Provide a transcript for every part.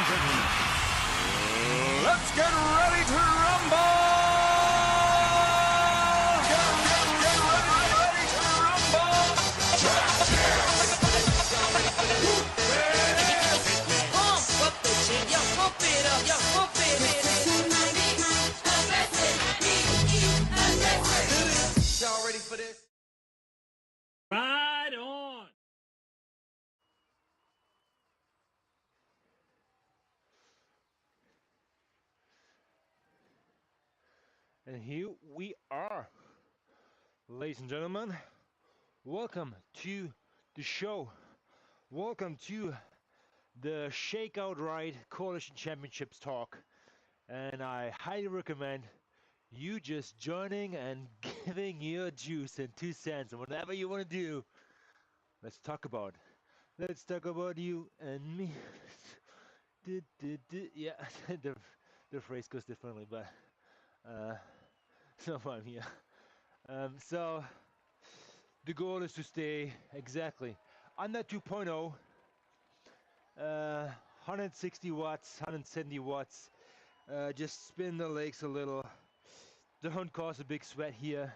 and gentlemen, let's get ready to rumble! Get ready to rumble! Pump up the jam, yo, pump it up, yo, pump it up. Y'all ready for this? Right on. And here we are, ladies and gentlemen. Welcome to the show. Welcome to the Shakeout Ride Coalition Championships talk. And I highly recommend you just joining and giving your juice and 2 cents and whatever you want to do. Let's talk about you and me. Yeah, the phrase goes differently, but so I'm here. So the goal is to stay exactly under 2.0, 160 watts, 170 watts. Just spin the legs a little. Don't cause a big sweat here,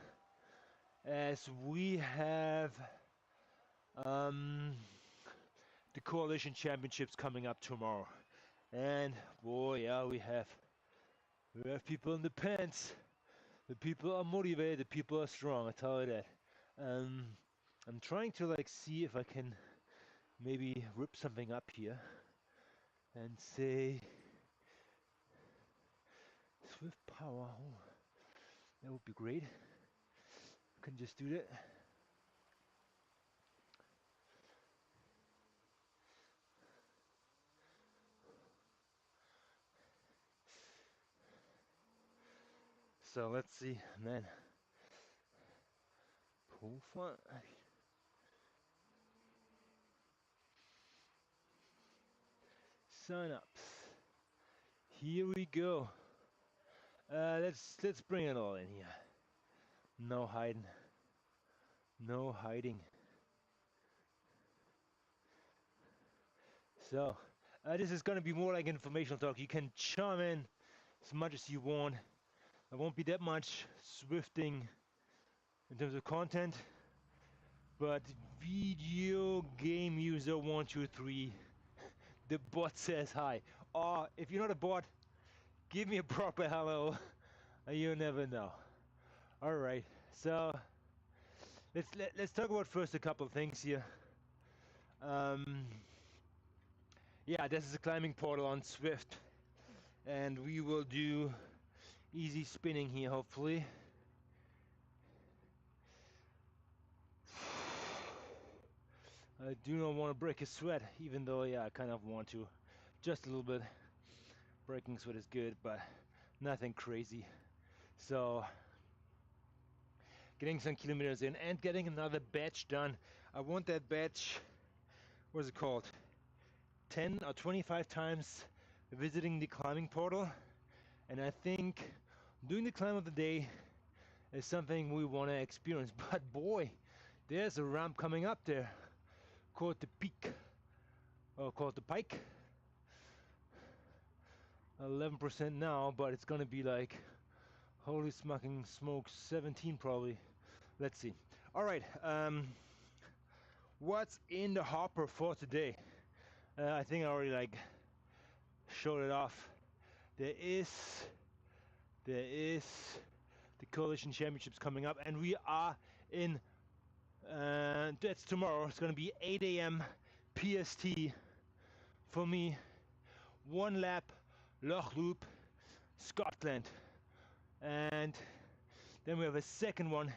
as we have the Coalition Championships coming up tomorrow. And boy, yeah, we have people in the pants. The people are motivated, the people are strong, I tell you that. I'm trying to see if I can maybe rip something up here and say Swift Power. Oh, that would be great. I can just do that. So let's see, man. Pull fun. Sign ups. Here we go. Let's bring it all in here. No hiding. No hiding. So this is gonna be more like informational talk. You can chime in as much as you want. There won't be that much swifting in terms of content, but video game user 123, the bot says hi. Or if you're not a bot, give me a proper hello. You never know. All right, so let's talk about first a couple of things here. Yeah, this is a climbing portal on Swift, and we will do easy spinning here, hopefully. I do not want to break a sweat, even though, yeah, I kind of want to. Just a little bit. Breaking sweat is good, but nothing crazy. So, getting some kilometers in and getting another batch done. I want that batch, what is it called? 10 or 25 times visiting the climbing portal. And I think doing the climb of the day is something we want to experience. But boy, there's a ramp coming up there called the Peak, or called the Pike. 11% now, but it's gonna be like, holy smoking smokes, 17 probably. Let's see. All right, what's in the hopper for today? I think I already showed it off. There is the Coalition Championships coming up, and we are in. That's tomorrow. It's gonna be 8 a.m. PST for me. 1 lap, Loch Loop, Scotland, and then we have a second one.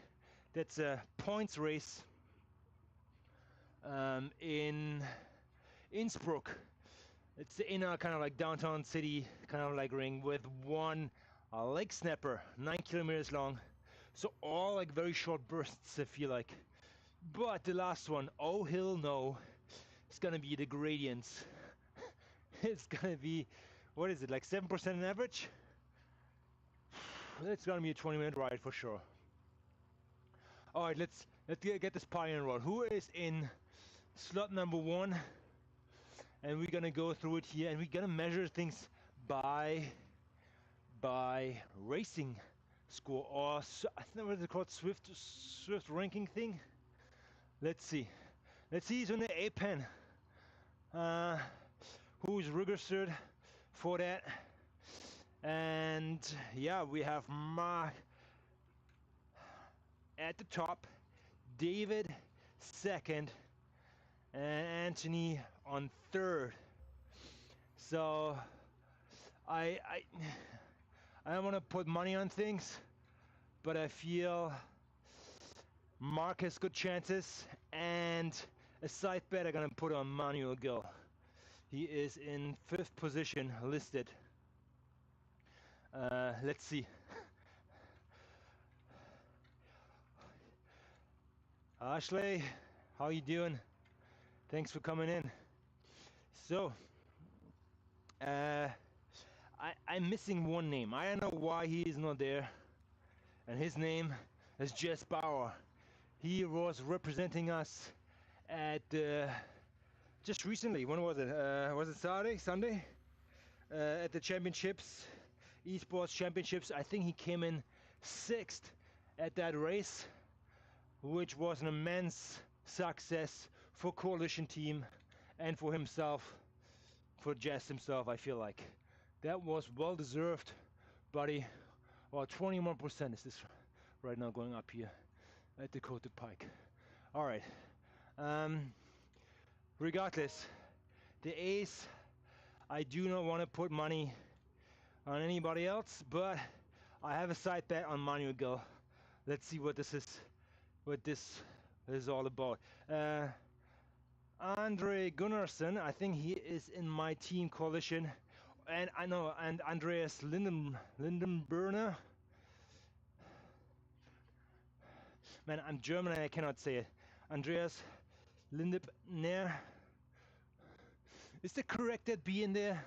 That's a points race in Innsbruck. It's the inner kind of like downtown city kind of like ring with one leg snapper, 9 kilometers long. So all like very short bursts, I feel like. But the last one, oh hell no, it's gonna be the gradients. It's gonna be, what is it, like 7% on average? It's gonna be a 20-minute ride for sure. All right, let's get this party on road. Who is in slot number 1? and we're gonna go through it here, and we're gonna measure things by racing score, or I think what is it called, Swift ranking thing. Let's see who's on the A pen, who's registered for that. And yeah, we have Mark at the top, David second, and Anthony on third. So I don't want to put money on things, but I feel Mark has good chances, and a side bet I'm gonna put on Manuel Gill. He is in 5th position listed. Let's see. Ashley, how you doing? Thanks for coming in. So, I'm missing one name. I don't know why he is not there. And his name is Jess Bauer. He was representing us at just recently. When was it? Was it Saturday? Sunday? At the championships, esports championships. I think he came in 6th at that race, which was an immense success for Coalition Team and for himself, for Jess himself. I feel like that was well deserved, buddy. Well, 21% is this right now going up here at Dakota Pike. All right. Regardless, the ace, I do not want to put money on anybody else, but I have a side bet on Manuel Gill. Let's see what this is all about. Andre Gunnarsson, I think he is in my team Coalition, and I know, and Andreas Lindenberner. Man, I'm German and I cannot say it. Andreas Lindebner. Is the corrected B in there?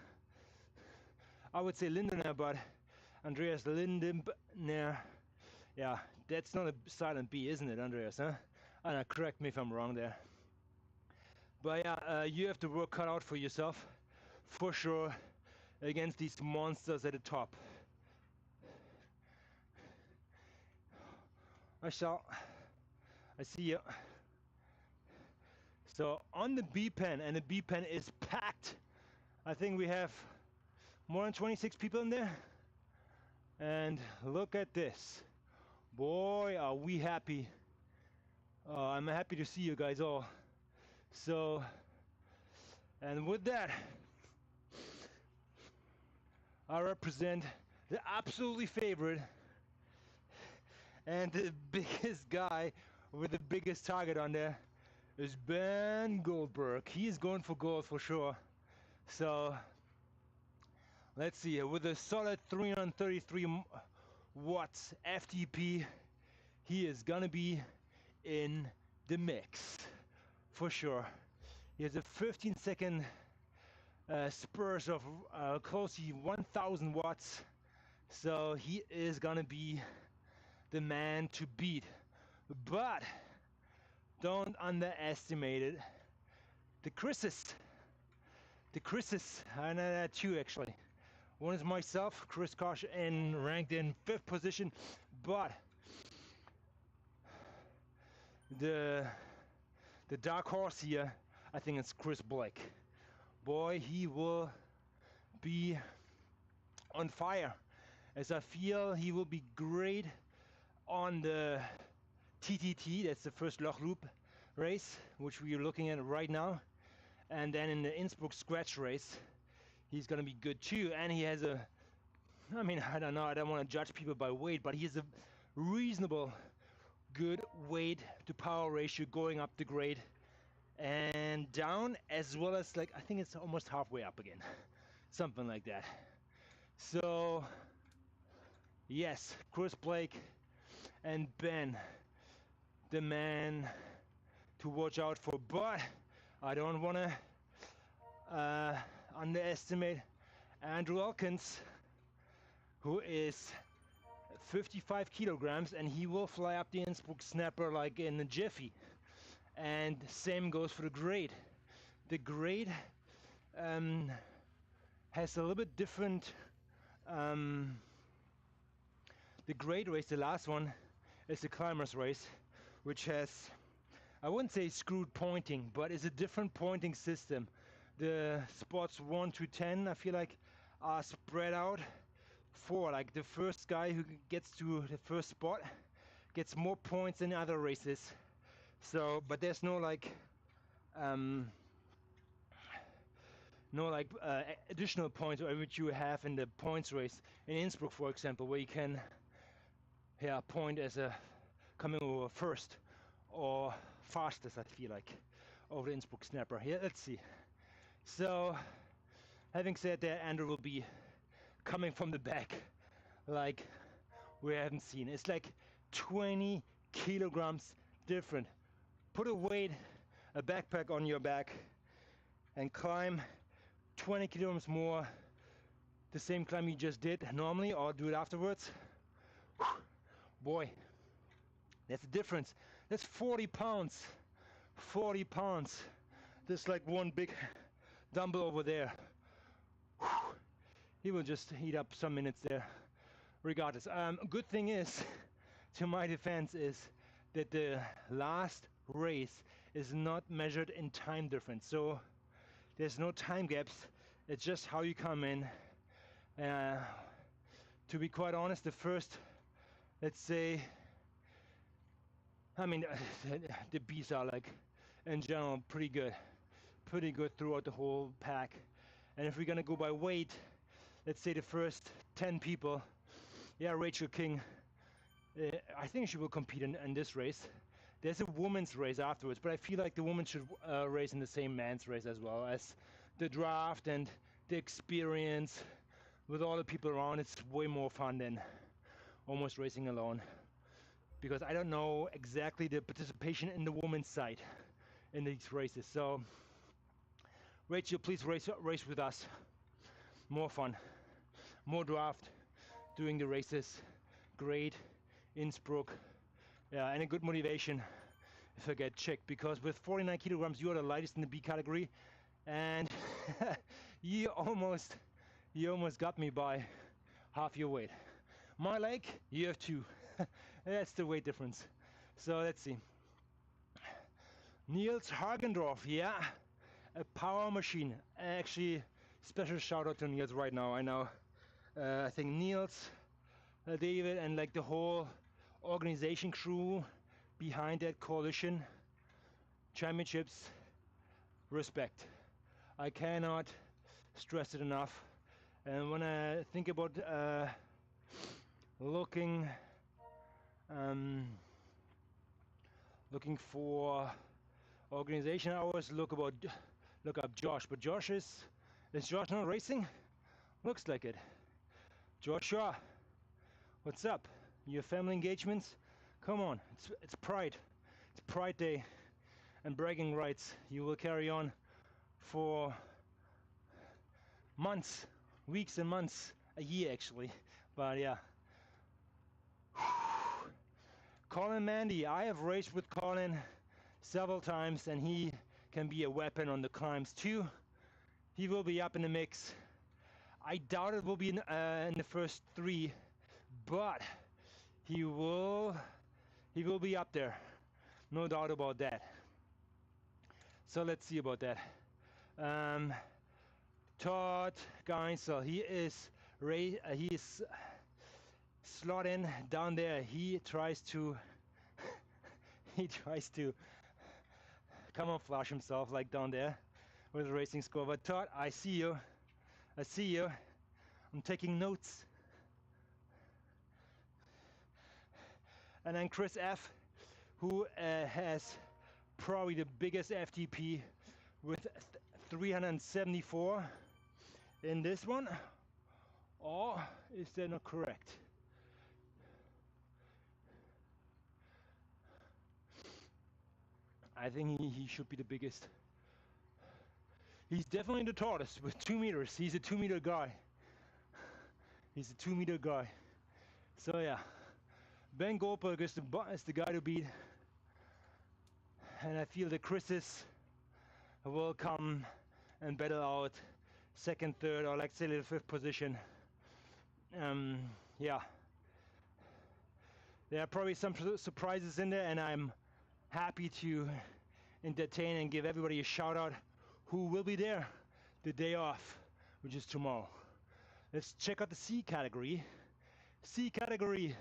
I would say Lindener, but Andreas Lindebner. Yeah, that's not a silent B, isn't it, Andreas? Huh? I don't know, correct me if I'm wrong there. But yeah, you have to work cut out for yourself, for sure, against these monsters at the top. I see you. So on the B pen, and the B pen is packed. I think we have more than 26 people in there. And look at this. Boy, are we happy. I'm happy to see you guys all. So, and with that, I represent the absolutely favorite and the biggest guy with the biggest target on there is Ben Goldberg. He is going for gold for sure. So let's see, with a solid 333 watts FTP, he is gonna be in the mix for sure. He has a 15-second spurs of close to 1,000 watts, so he is gonna be the man to beat. But don't underestimate it. The Chris's, I know that too actually. One is myself, Chris Kosh, and ranked in 5th position, but the dark horse here, I think it's Chris Blake. Boy, he will be on fire, as I feel he will be great on the TTT, that's the first Loch Loop race, which we are looking at right now. And then in the Innsbruck scratch race, he's gonna be good too. And he has a, I mean, I don't know, I don't want to judge people by weight, but he has a reasonable good weight to power ratio going up the grade and down, as well as, like, I think it's almost halfway up again, something like that. So yes, Chris Blake and Ben, the man to watch out for. But I don't want to underestimate Andrew Elkins, who is 55 kilograms, and he will fly up the Innsbruck snapper like in a jiffy. And same goes for the grade. The grade has a little bit different. The grade race, the last one, is the climbers race, which has, I wouldn't say screwed pointing, but it's a different pointing system. The spots 1 to 10, I feel like, are spread out for like the first guy who gets to the first spot gets more points than other races. So, but there's no like additional points which you have in the points race in Innsbruck, for example, where you can point as a coming over first or fastest, I feel like, over the Innsbruck snapper. Here, let's see. So, having said that, Andrew will be coming from the back like we haven't seen. It's like 20 kilograms different. Put a backpack on your back and climb 20 kilograms more the same climb you just did normally, or do it afterwards. Whew. Boy, that's the difference. That's 40 pounds. 40 pounds. Just like one big dumbbell over there. Whew. He will just eat up some minutes there regardless. Good thing is, to my defense, is that the last race is not measured in time difference, so there's no time gaps. It's just how you come in. To be quite honest, the first, let's say, I mean, the beats are like, in general, pretty good throughout the whole pack. And if we're gonna go by weight, let's say the first 10 people, yeah, Rachel King, I think she will compete in this race. There's a women's race afterwards, but I feel like the women should race in the same man's race as well, as the draft and the experience with all the people around. It's way more fun than almost racing alone, because I don't know exactly the participation in the women's side in these races. So Rachel, please race with us. More fun, more draft, doing the races, great, Innsbruck, yeah, and a good motivation if I get checked, because with 49 kilograms you are the lightest in the B category, and you almost got me by half your weight. My leg, you have 2. That's the weight difference. So let's see. Niels Hagendorf, yeah, a power machine. Actually, special shout out to Niels right now. I know, I think Niels, David, and like the whole organization crew behind that coalition championships, respect. I cannot stress it enough. And when I think about looking for organization, I always look up Josh, but Josh is Josh not racing? Looks like it. Joshua, what's up? Your family engagements? Come on, it's Pride. It's Pride Day and bragging rights. You will carry on for months, weeks and months, a year actually. But yeah. Colin Mandy, I have raced with Colin several times, and he can be a weapon on the climbs too. He will be up in the mix. I doubt it will be in the first 3, but he will be up there, no doubt about that. So let's see about that. Todd Geinsel, he is slot in down there. He tries to camouflage himself like down there with a racing score. But Todd, I see you. I'm taking notes. And then Chris F, who has probably the biggest FTP with 374 in this one. Or is that not correct? I think he should be the biggest. He's definitely the tallest with 2 meters. He's a 2 meter guy. He's a 2 meter guy. So yeah, Ben Goldberg is the guy to beat. And I feel the Chris's will come and battle out second, third, or like say the fifth position. Yeah, there are probably some surprises in there, and I'm happy to entertain and give everybody a shout out who will be there the day off, which is tomorrow. Let's check out the C category. C category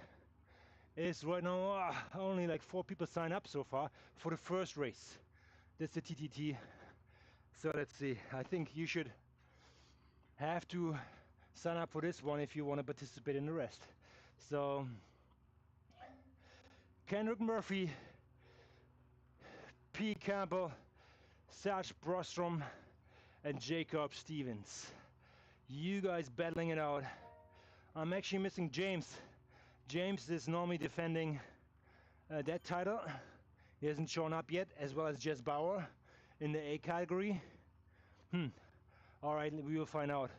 is right now only like 4 people sign up so far for the first race. That's the TTT. So let's see. I think you should have to sign up for this one if you want to participate in the rest. So Kendrick Murphy, P. Campbell, Serge Brostrom, and Jacob Stevens. You guys battling it out. I'm actually missing James. James is normally defending that title. He hasn't shown up yet, as well as Jess Bauer in the A category. All right, we will find out.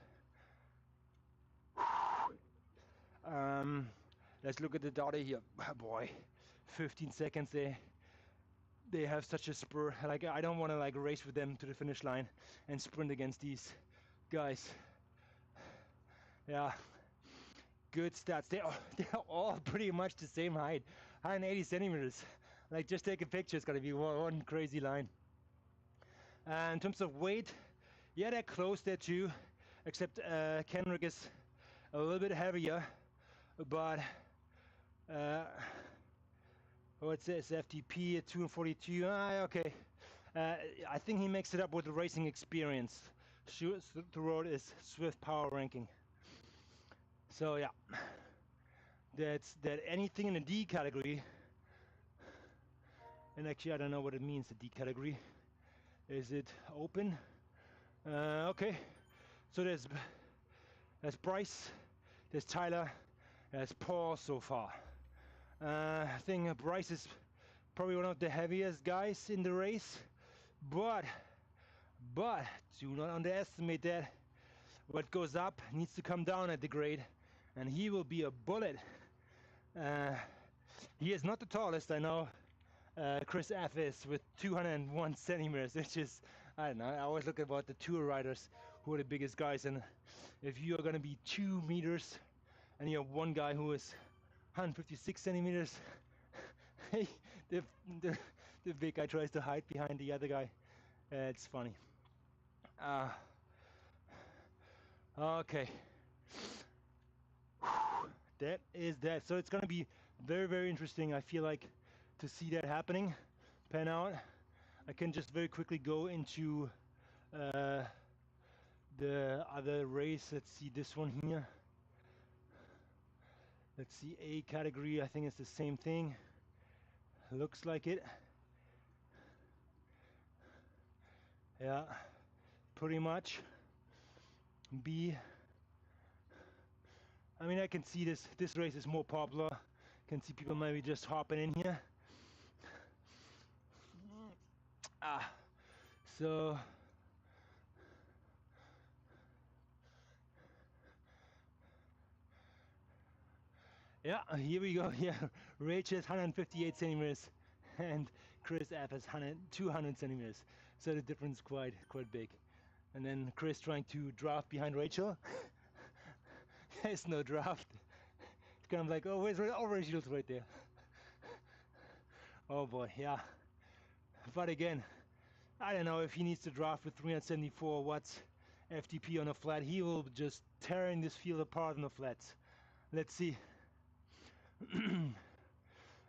Let's look at the data here. Oh boy, 15 seconds. They have such a spur. Like, I don't want to like race with them to the finish line and sprint against these guys. Yeah, good stats. They're all pretty much the same height, 180 centimeters. Like, just take a picture. It's gonna be one crazy line. In terms of weight, yeah, they're close there too, except Kendrick is a little bit heavier, but it says FTP at 242. Okay. I think he makes it up with the racing experience. The road is Swift Power Ranking. So yeah, that's that. Anything in the D category, and actually I don't know what it means, the D category. Is it open? Okay, so there's Bryce, there's Tyler, there's Paul so far. I think Bryce is probably one of the heaviest guys in the race, but do not underestimate that. What goes up needs to come down at the grade, and he will be a bullet. He is not the tallest, I know. Chris F is with 201 centimeters, which is, I don't know, I always look about the tour riders who are the biggest guys, and if you are going to be 2 meters and you have one guy who is 156 centimeters, hey, the big guy tries to hide behind the other guy. It's funny. Okay. That is that. So it's going to be very, very interesting, I feel like, to see that happening, pan out. I can just very quickly go into the other race. Let's see this one here. Let's see, A category. I think it's the same thing. Looks like it. Yeah, pretty much. B. I mean, I can see this race is more popular. Can see people maybe just hopping in here. So yeah, here we go. Yeah, Rach is 158 centimeters and Chris F is 200 centimeters. So the difference quite big. And then Chris trying to draft behind Rachel. There's no draft. It's kind of like, oh, where's Rachel's right there. Oh boy, yeah. But again, I don't know if he needs to draft with 374 watts FTP on a flat. He will just tearing this field apart on the flats. Let's see.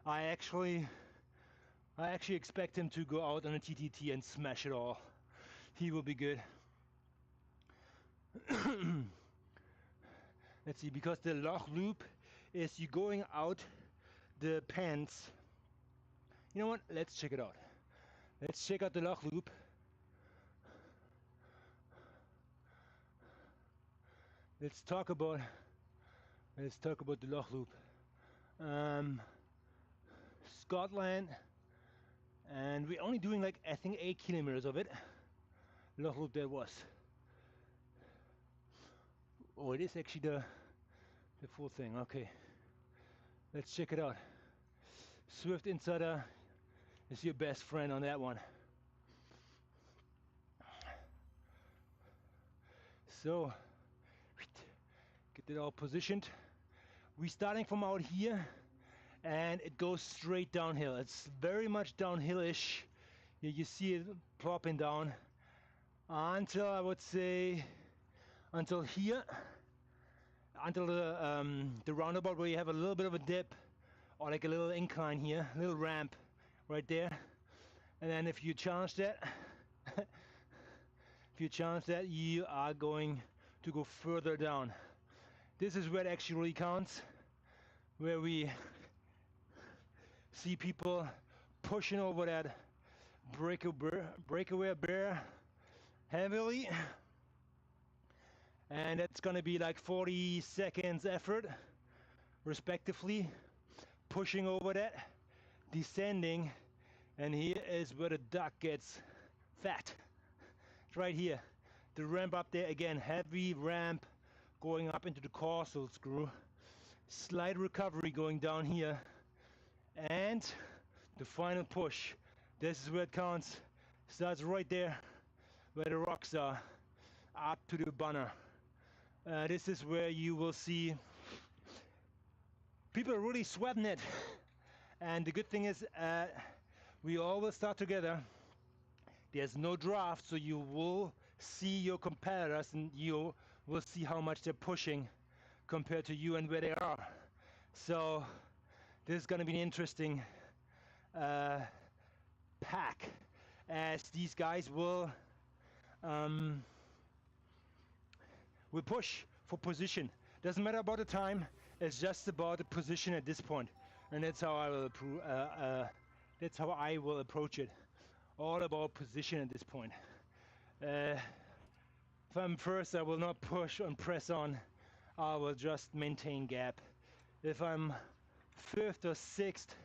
I actually expect him to go out on a TTT and smash it all. He will be good. Let's see, because the Loch loop is you going out the pants. You know what? Let's check it out. Let's check out the Loch loop. Let's talk about the Loch loop. Scotland, and we're only doing like, I think, 8 kilometers of it. Loch loop that was. Oh, it is actually the full thing. Okay, let's check it out. Swift Insider is your best friend on that one. So get it all positioned. We're starting from out here and it goes straight downhill. It's very much downhill-ish. You see it plopping down until, I would say, until here, until the roundabout where you have a little bit of a dip or like a little incline here, a little ramp right there. And then if you challenge that, you are going to go further down. This is where it actually really counts, where we see people pushing over that breakaway bear heavily, and that's gonna be like 40 seconds effort respectively, pushing over that, descending, and here is where the duck gets fat. It's right here, the ramp up there again, heavy ramp going up into the causal screw, slight recovery going down here, and the final push. This is where it counts. Starts right there where the rocks are, up to the banner. This is where you will see people are really sweating it. And the good thing is we all will start together. There's no draft, so you will see your competitors and you will see how much they're pushing compared to you and where they are. So this is going to be an interesting pack, as these guys will push for position. Doesn't matter about the time, it's just about the position at this point, and that's how I will approach it. All about position at this point. If I'm first, I will not push and press on. I will just maintain gap. If I'm 5th or 6th,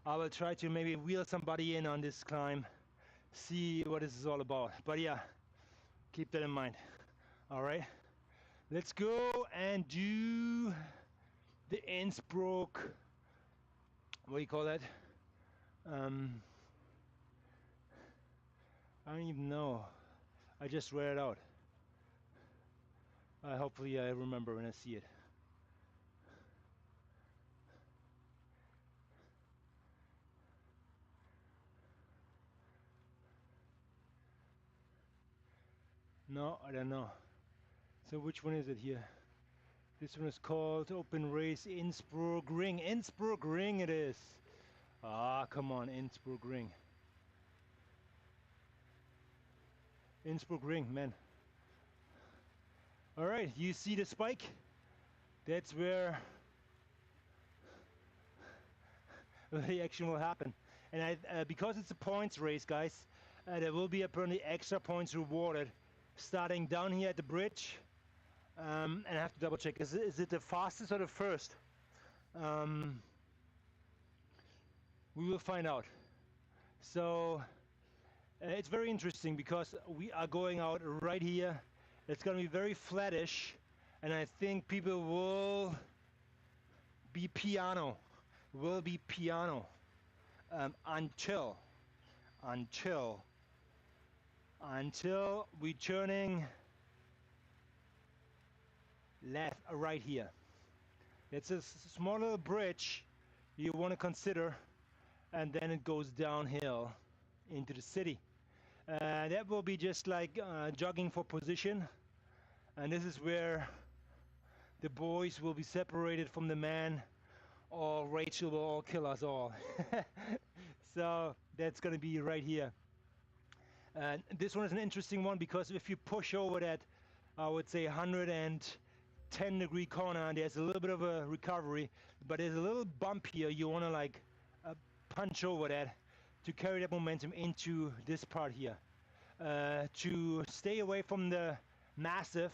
I will try to maybe wheel somebody in on this climb, see what this is all about. But yeah, keep that in mind. All right, let's go and do the Innsbruck, what do you call that? I don't even know. I just read it out. Hopefully I remember when I see it. No, I don't know. So which one is it here? This one is called Open Race Innsbruck Ring. Innsbruck Ring it is. Ah, come on, Innsbruck Ring. Innsbruck Ring, man. All right, you see the spike? That's where the action will happen. And because it's a points race, guys, there will be apparently extra points rewarded starting down here at the bridge. And I have to double check, is it the fastest or the first? We will find out. So it's very interesting because we are going out right here. It's going to be very flattish, and I think people will be piano until we turning left right here. It's a small little bridge you want to consider, and then it goes downhill into the city. That will be just like jogging for position, and this is where the boys will be separated from the man, or Rachel will all kill us all. So that's going to be right here. And this one is an interesting one because if you push over that, I would say 110-degree corner, and there's a little bit of a recovery, but there's a little bump here. You want to like punch over that to carry that momentum into this part here, to stay away from the massive,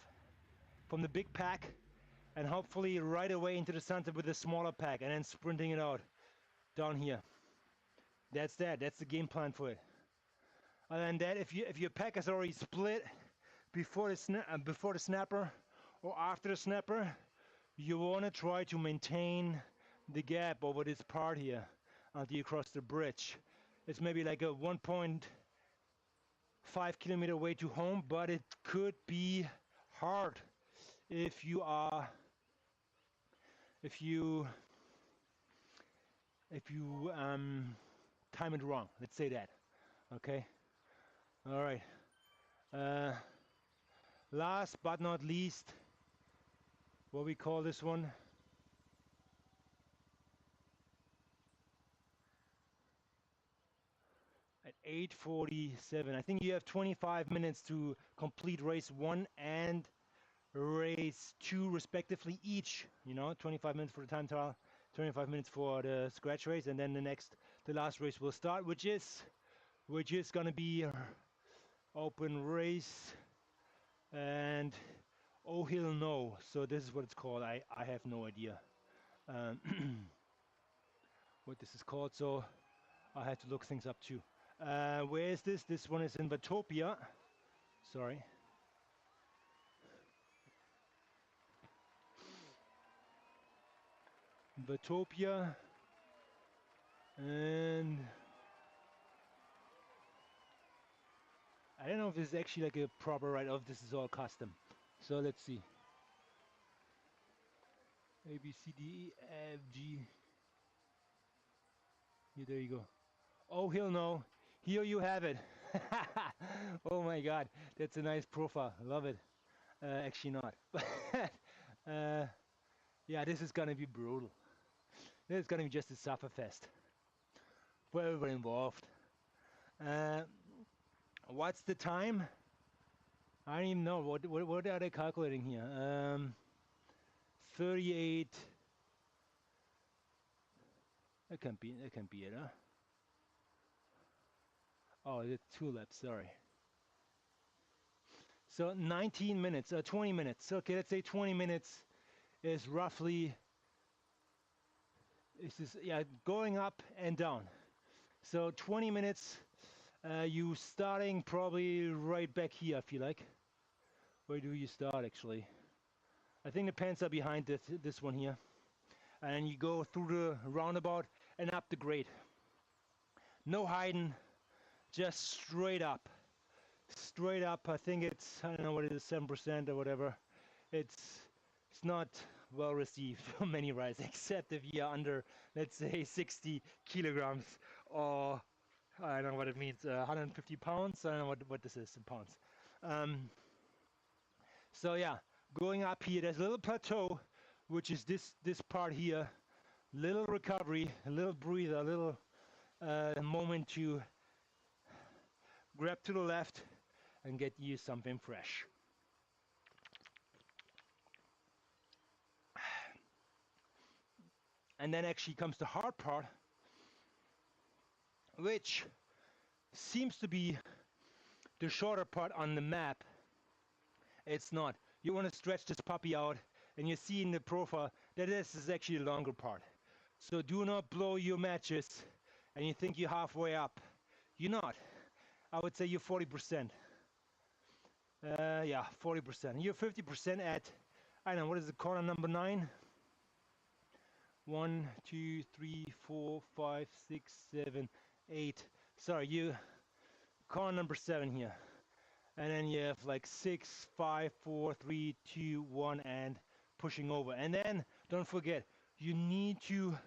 from the big pack, and hopefully right away into the center with the smaller pack, and then sprinting it out down here. That's the game plan for it. Other than that, if your pack has already split before the snapper or after the snapper, you want to try to maintain the gap over this part here until you cross the bridge. It's maybe like a 1.5 kilometer way to home, but it could be hard if you time it wrong. Let's say that. Okay. All right. Last but not least, what we call this one? At 8:47. I think you have 25 minutes to complete race 1 and race 2 respectively each. You know, 25 minutes for the time trial, 25 minutes for the scratch race, and then the last race will start, which is gonna be open race and oh he'll know. So this is what it's called. I have no idea what this is called, so I had to look things up too. Where is this? This one is in Watopia. Sorry. Watopia, and I don't know if this is actually like a proper ride, or if this is all custom. So let's see. A, B, C, D, E, F, G. Yeah, there you go. Oh, he'll know. Here you have it. Oh my God, that's a nice profile. Love it. Actually not. Yeah, this is gonna be brutal. This is gonna be just a sufferfest for everyone involved. What's the time? I don't even know. What are they calculating here? 38. That can't be it, huh? Oh, it's 2 laps. Sorry. So 19 minutes, 20 minutes. Okay, let's say 20 minutes is roughly. Yeah, going up and down. So 20 minutes. You starting probably right back here, I feel like. Where do you start actually? I think the pens are behind this one here. And you go through the roundabout and up the grade. No hiding, just straight up. Straight up, I think it's, I don't know what it is, 7% or whatever. It's not well received from many rides, except if you're under, let's say, 60 kilograms or I don't know what it means, 150 pounds. I don't know what this is in pounds. So yeah, going up here, there's a little plateau, which is this part here. Little recovery, a little breather, a little moment to grab to the left and get you something fresh. And then actually comes the hard part, which seems to be the shorter part on the map. It's not. You want to stretch this puppy out, and you see in the profile that this is actually the longer part. So do not blow your matches and you think you're halfway up. You're not. I would say you're 40%. Yeah, 40%. You're 50% at, I don't know, what is the corner number 9? 1, 2, 3, 4, 5, 6, 7, 8. Sorry, you corner number 7 here. And then you have like 6, 5, 4, 3, 2, 1, and pushing over. And then don't forget, you need to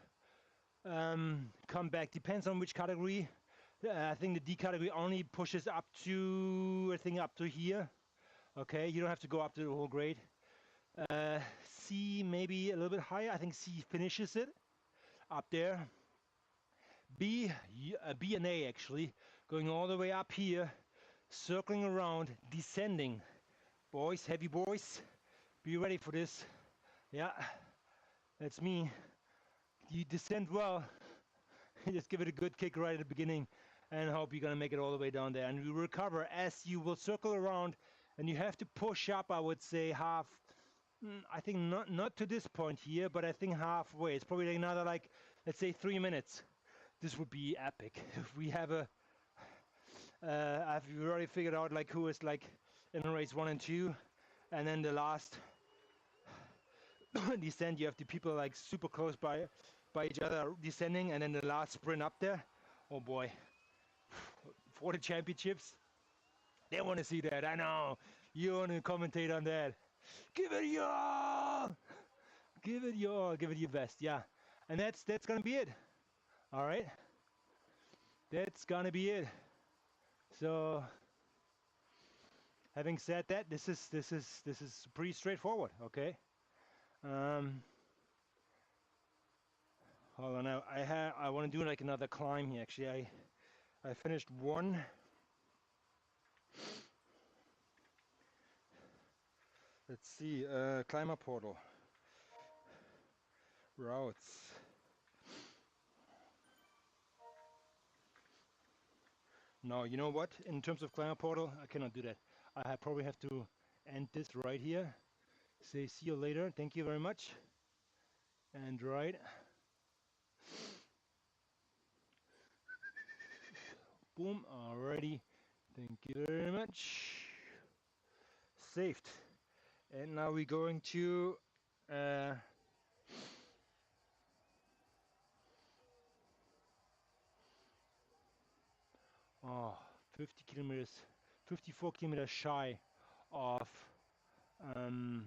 come back. Depends on which category. I think the D category only pushes up to, I think up to here. Okay, you don't have to go up to the whole grade. C maybe a little bit higher. I think C finishes it up there. B and A actually going all the way up here, circling around, descending. Boys, heavy boys, be ready for this. Yeah, that's me. You descend well. Just give it a good kick right at the beginning and hope you're gonna make it all the way down there. And you recover as you will circle around, and you have to push up, I would say half. I think not to this point here, but I think halfway. It's probably another, like, let's say 3 minutes. This would be epic. If we have a, I've already figured out like who is like in race 1 and 2, and then the last descent, you have the people like super close by each other descending, and then the last sprint up there. Oh boy, for the championships, they want to see that. I know You want to commentate on that? Give it your all. Give it your all. Give it your best. Yeah, and that's gonna be it. All right, that's gonna be it. So, having said that, this is pretty straightforward. Okay. Um, Hold on now. I want to do like another climb here. Actually, I finished one. Let's see. Climber portal routes. No, you know what? In terms of climber portal, I cannot do that. Probably have to end this right here. Say see you later. Thank you very much. And right. Boom. Alrighty. Thank you very much. Saved. And now we're going to. Uh, oh, 50 kilometers, 54 kilometers shy of um,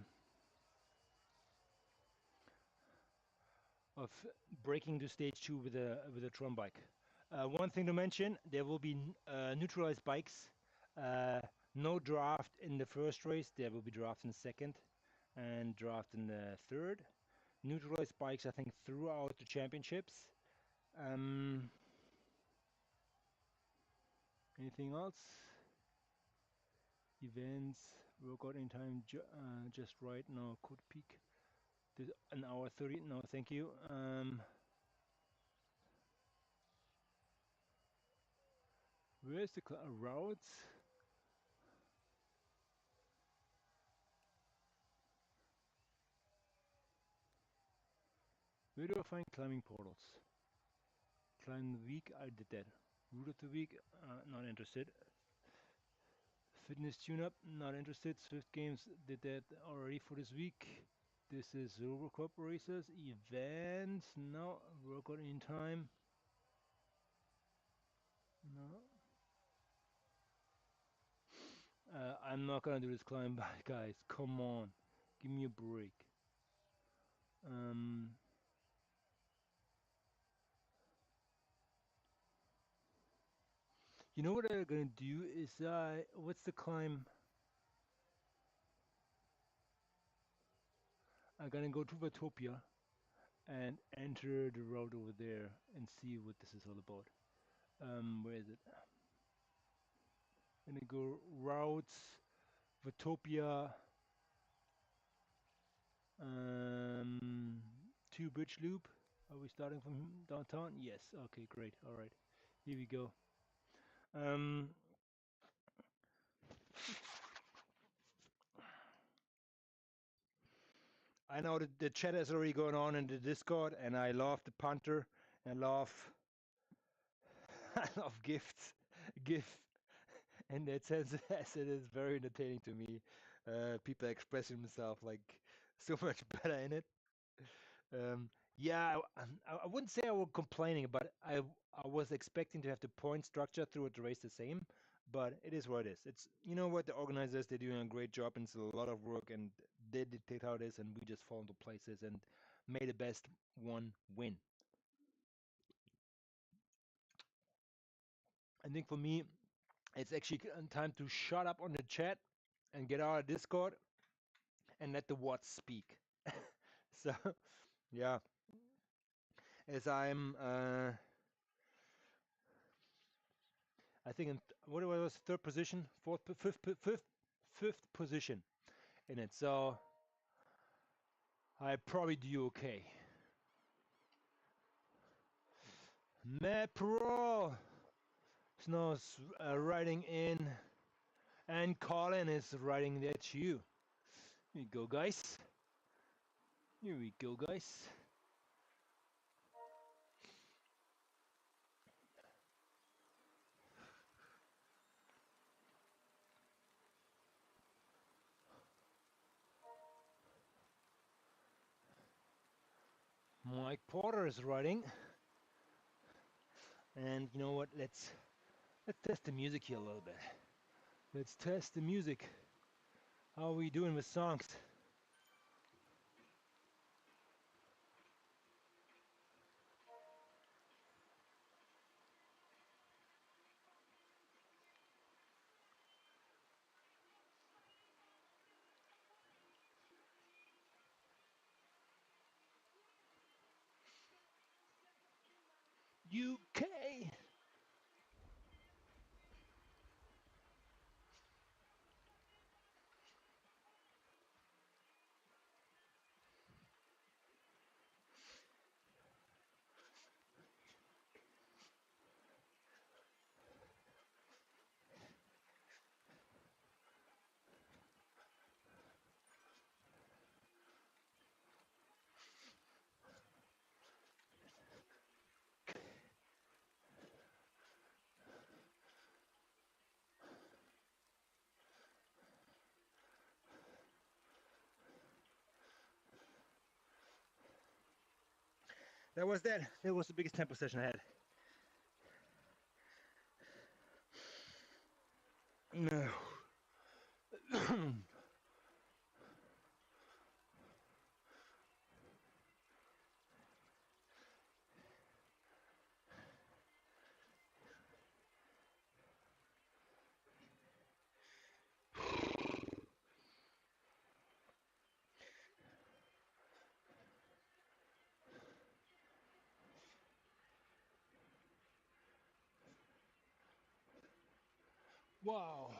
of breaking to stage 2 with a Tron bike. One thing to mention: there will be neutralized bikes. Uh, no draft in the first race. There will be draft in the second, and draft in the third. Neutralized bikes, I think, throughout the championships. Um, Anything else? Events, workout in time, just right now. Could peak this an hour 30. No, thank you. Where's the routes? Where do I find climbing portals? Climb the week, I did that. Route of the week, not interested. Fitness tune-up, not interested. Swift Games did that already for this week. This is Robocop races, events, no. Workout in time, no. I'm not gonna do this climb, guys. Come on, give me a break. Um, you know what I'm gonna do is what's the climb? I'm gonna go to Vatopia and enter the road over there and see what this is all about. Where is it? I'm gonna go routes, Vatopia, um, to Bridge Loop. Are we starting from downtown? Yes. Okay, great. All right, here we go. Um, I know that the chat is already going on in the Discord, and I love the punter. I love, I love gifts, GIF, and that sense, as it is very entertaining to me. People expressing themselves like so much better in it. Yeah, I wouldn't say I was complaining, but I was expecting to have the point structure throughout the race the same, but it is what it is. It's you know what the organizers they're doing a great job and it's a lot of work and they dictate how it is and we just fall into places and may the best one win. I think for me it's actually time to shut up on the chat and get out of Discord and let the watts speak. So yeah, as I'm I think in what was third position, fifth position in it. So I probably do okay. Matt Pro Snow's writing in, and Colin is writing that too. Here we go, guys. Here we go, guys. Mike Porter is writing, and you know what? Let's test the music here a little bit. Let's test the music. How are we doing with songs? UK. That was that. That was the biggest tempo session I had. No. Wow.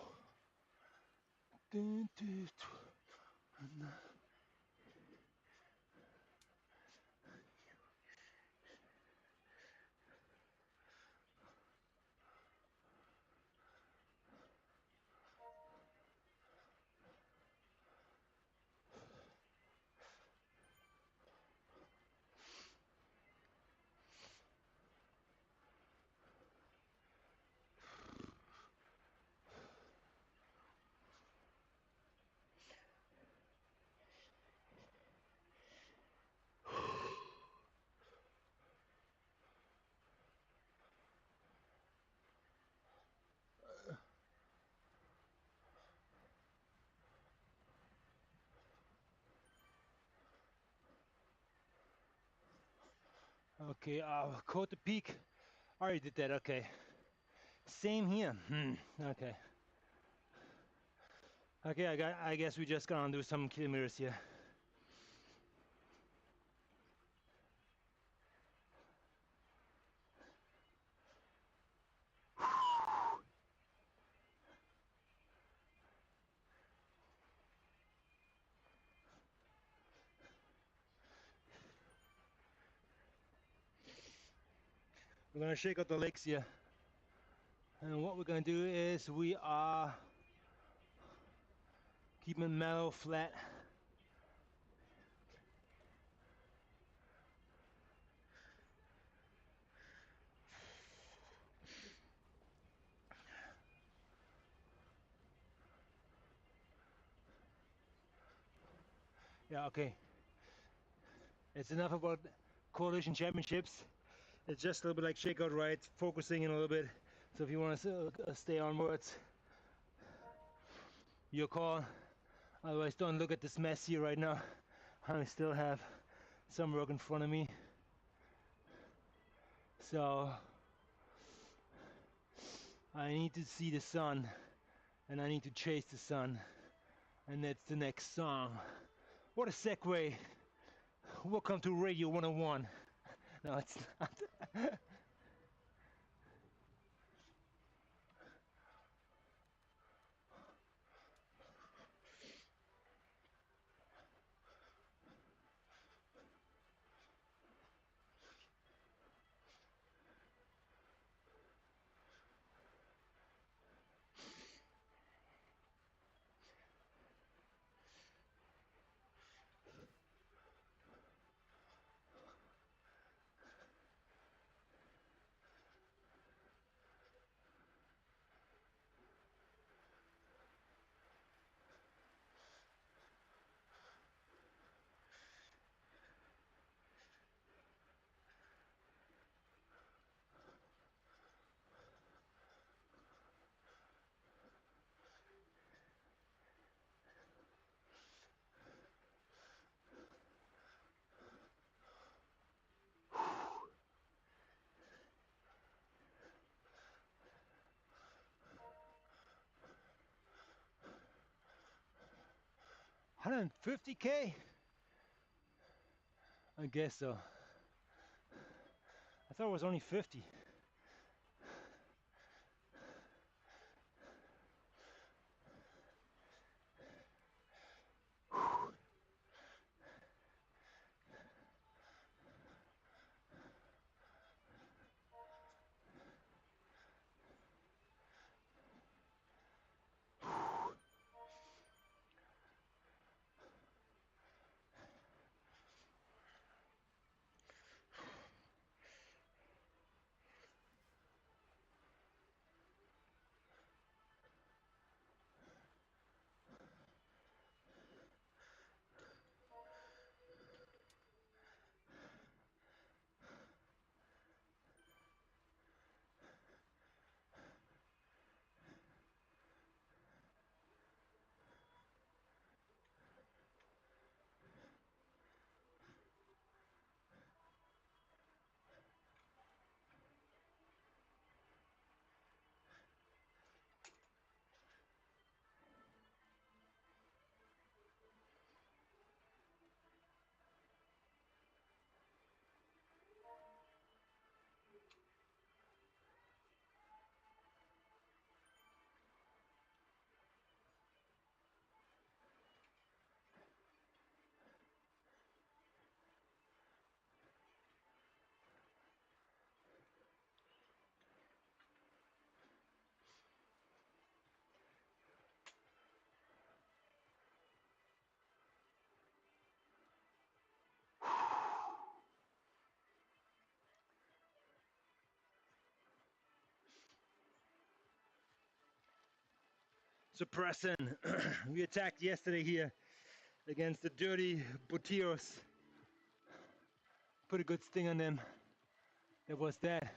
Okay, Code the Peak. I already did that, okay. Same here. Okay. Okay, I guess we just gonna do some kilometers here. We're gonna shake out the legs here. And what we're gonna do is we are keeping it mellow, flat. Yeah, okay. It's enough about coalition championships. It's just a little bit like shakeout rides, focusing in a little bit. So if you want to stay onwards, your call. Otherwise, don't look at this mess here right now. I still have some work in front of me. So I need to see the sun, and I need to chase the sun, and that's the next song. What a segue. Welcome to Radio 101. No, it's not. 150K? I guess so. I thought it was only 50. Suppressing. We attacked yesterday here against the dirty Botiros. Put a good sting on them. It was that.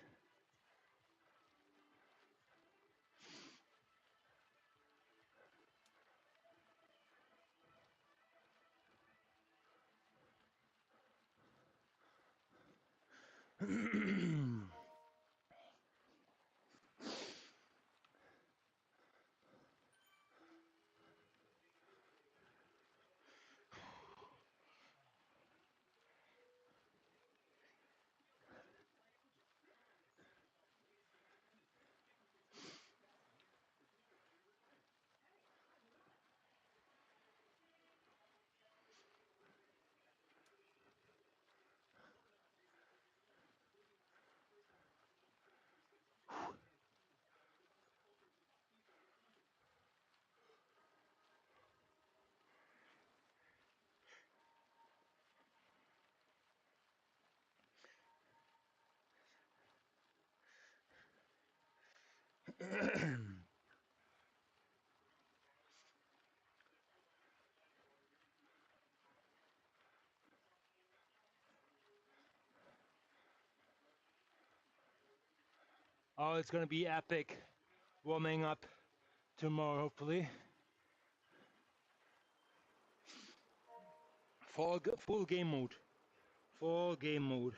Oh, it's gonna be epic. Warming up tomorrow, hopefully. Full game mode. Full game mode.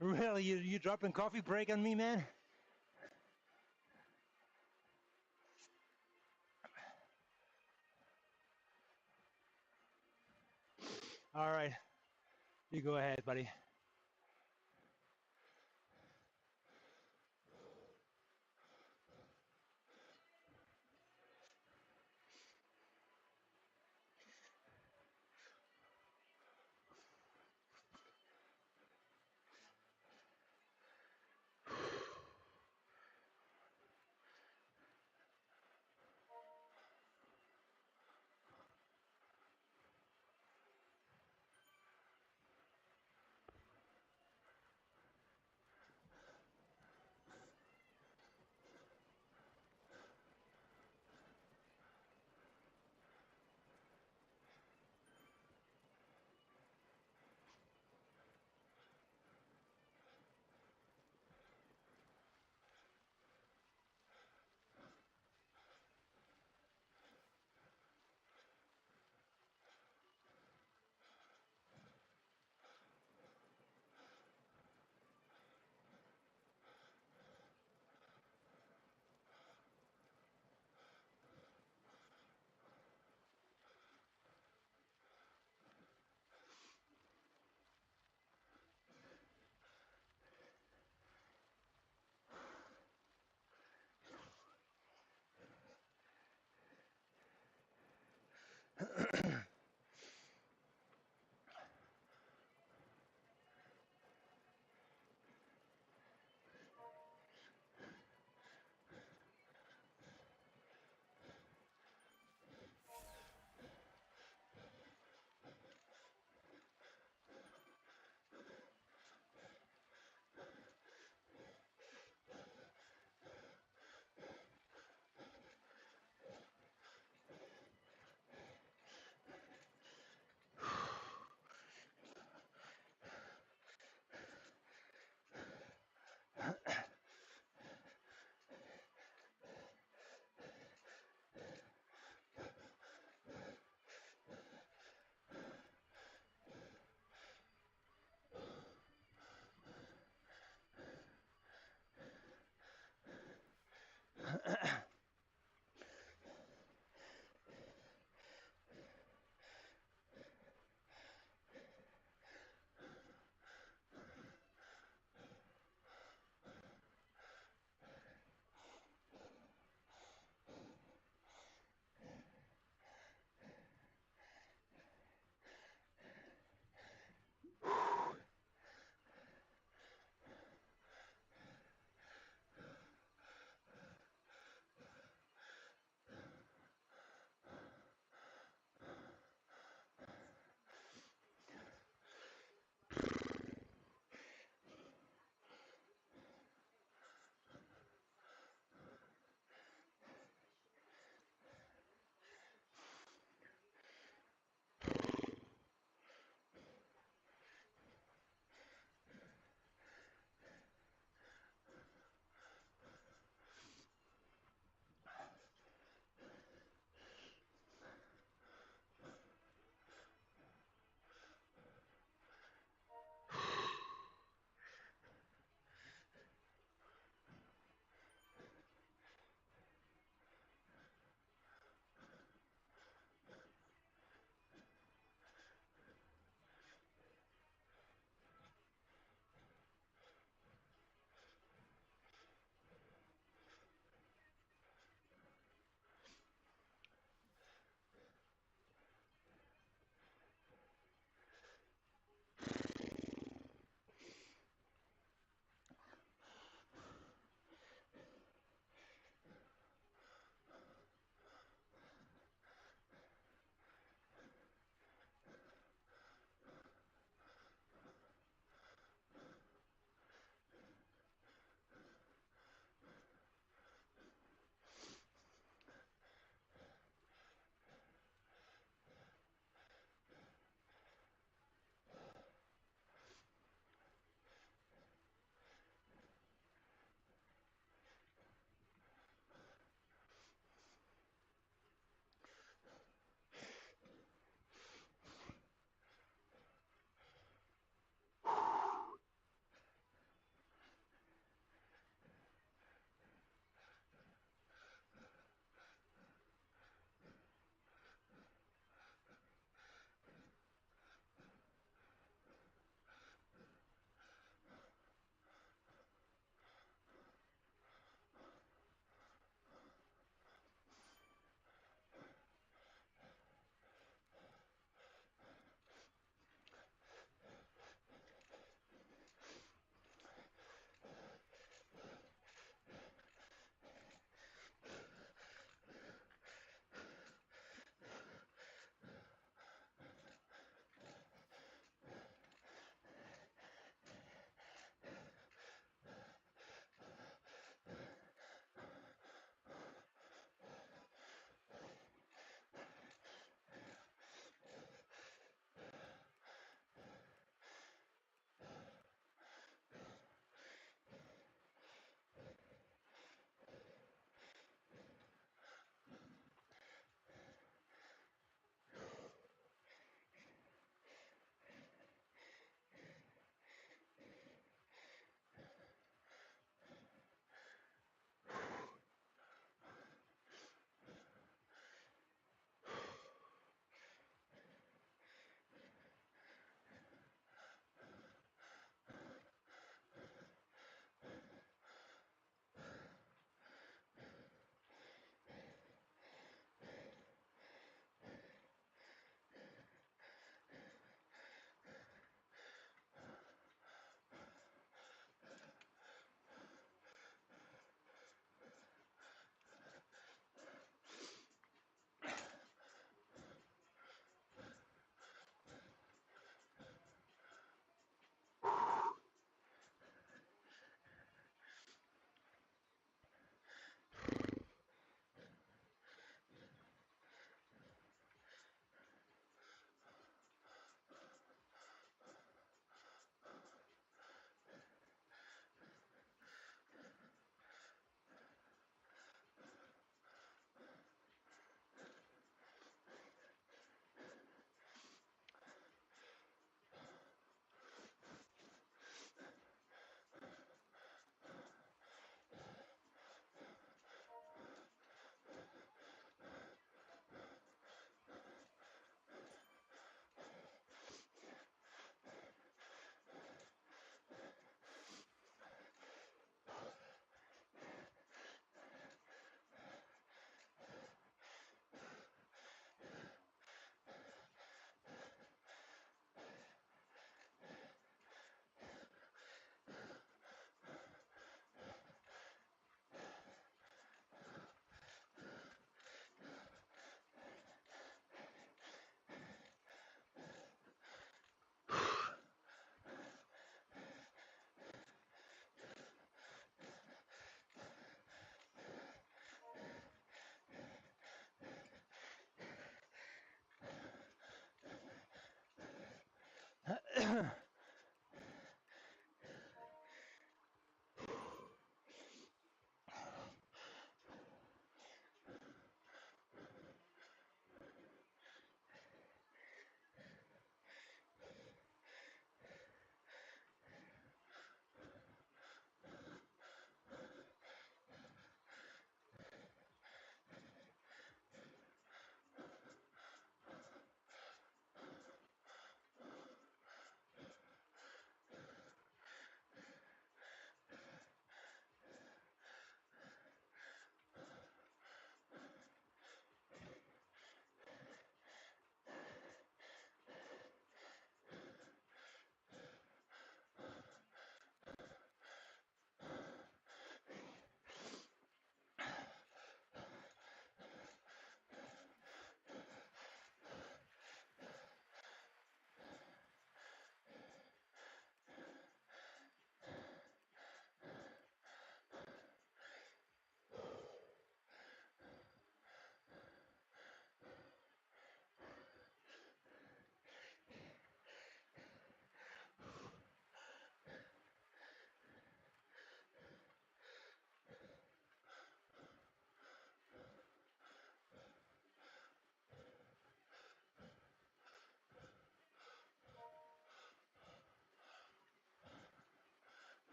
Really, you dropping coffee break on me, man? All right, you go ahead, buddy.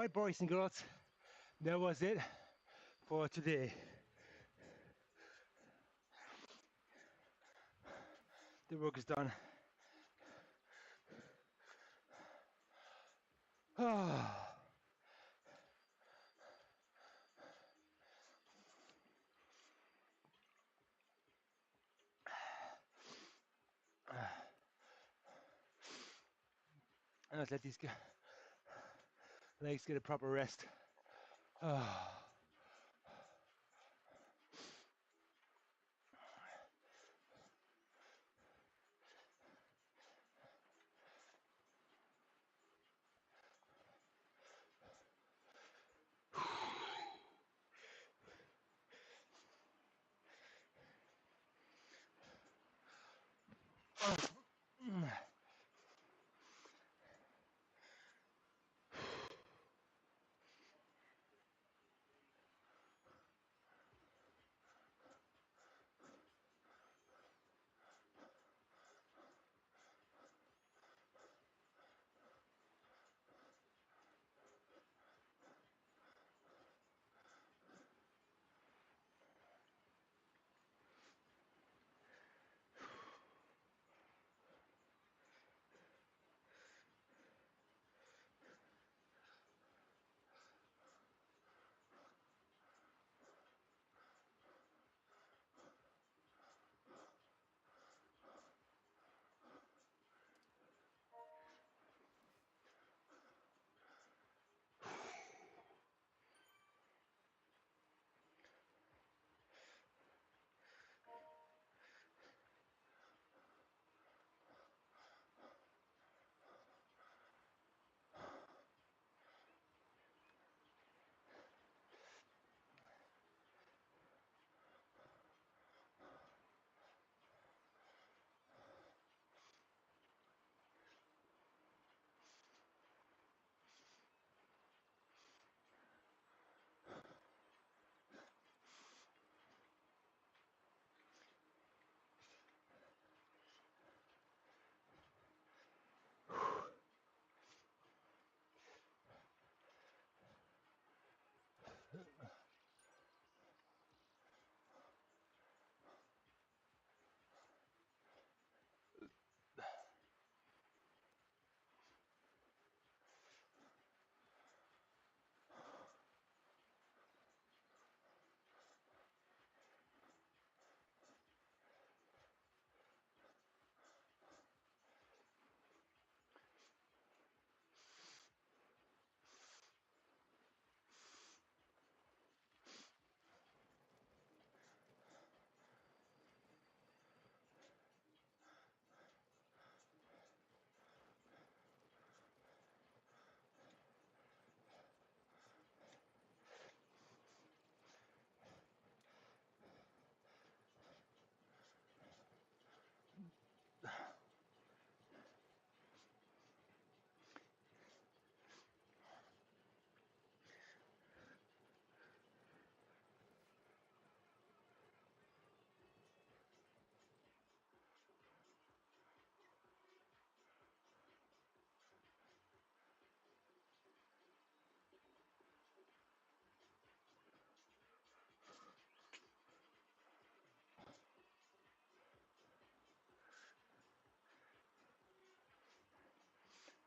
Alright, boys and girls, that was it for today. The work is done. Let's let these legs get a proper rest.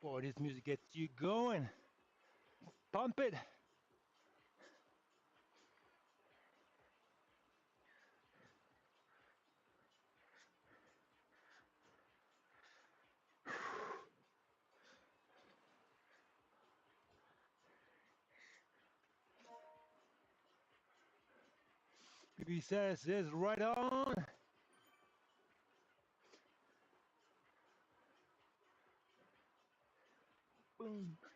Boy, this music gets you going. Pump it. BB says is right on. Boom.